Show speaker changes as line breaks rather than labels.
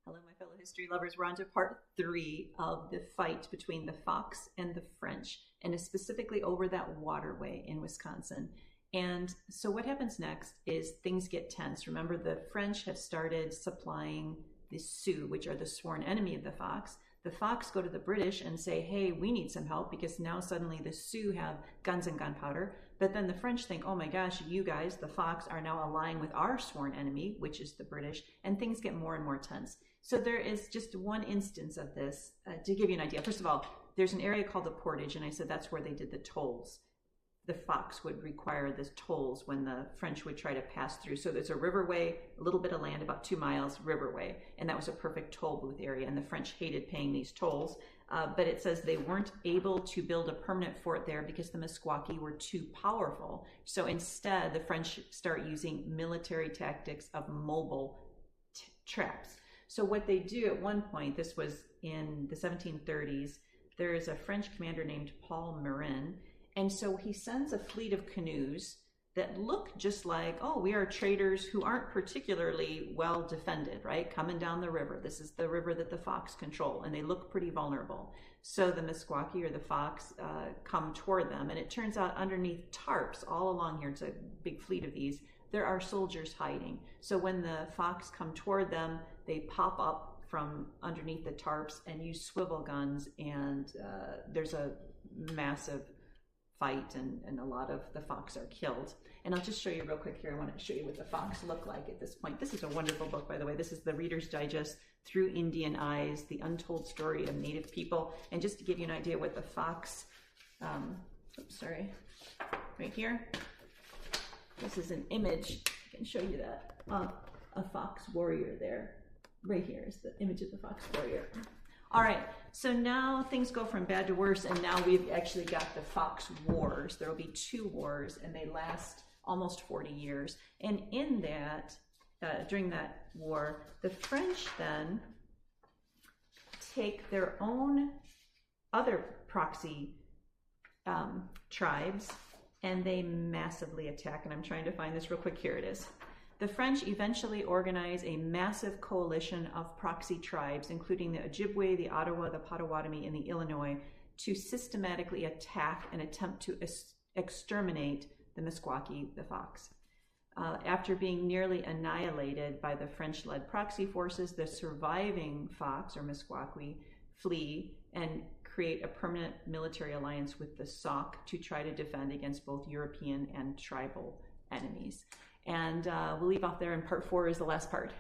Hello, my fellow history lovers. We're on to part 3 of the fight between the Fox and the French, and specifically over that waterway in Wisconsin. And so what happens next is things get tense. Remember, the French have started supplying the Sioux, which are the sworn enemy of the Fox. The Fox go to the British and say, hey, we need some help, because now suddenly the Sioux have guns and gunpowder. But then the French think, oh my gosh, you guys, the Fox, are now allying with our sworn enemy, which is the British, and things get more and more tense. So there is just one instance of this to give you an idea. First of all, there's an area called the Portage, and I said that's where they did the tolls. The Fox would require the tolls when the French would try to pass through. So there's a riverway, a little bit of land, about 2 miles, riverway, and that was a perfect toll booth area, and the French hated paying these tolls. But it says they weren't able to build a permanent fort there because the Meskwaki were too powerful. So instead, the French start using military tactics of mobile traps. So what they do at one point, this was in the 1730s, there is a French commander named Paul Marin, and so he sends a fleet of canoes that look just like, oh, we are traders who aren't particularly well defended, right? Coming down the river. This is the river that the Fox control, and they look pretty vulnerable. So the Meskwaki, or the Fox, come toward them, and it turns out underneath tarps all along here, it's a big fleet of these, there are soldiers hiding. So when the Fox come toward them, they pop up from underneath the tarps and use swivel guns, and there's a massive fight, and a lot of the Fox are killed. And I'll just show you real quick here. I want to show you what the Fox look like at this point. This is a wonderful book, by the way. This is the Reader's Digest, Through Indian Eyes, The Untold Story of Native People. And just to give you an idea what the Fox, right here. This is an image. I can show you that. A fox warrior there. Right here is the image of the fox warrior. All right, so now things go from bad to worse, and now we've actually got the Fox Wars. There will be 2 wars, and they last almost 40 years. And in that, during that war, the French then take their own other proxy tribes, and they massively attack. And I'm trying to find this real quick. Here it is. The French eventually organize a massive coalition of proxy tribes, including the Ojibwe, the Ottawa, the Potawatomi, and the Illinois, to systematically attack and attempt to exterminate the Meskwaki, the Fox. After being nearly annihilated by the French-led proxy forces, the surviving Fox, or Meskwaki, flee and create a permanent military alliance with the Sauk to try to defend against both European and tribal enemies. And we'll leave off there, and part 4 is the last part.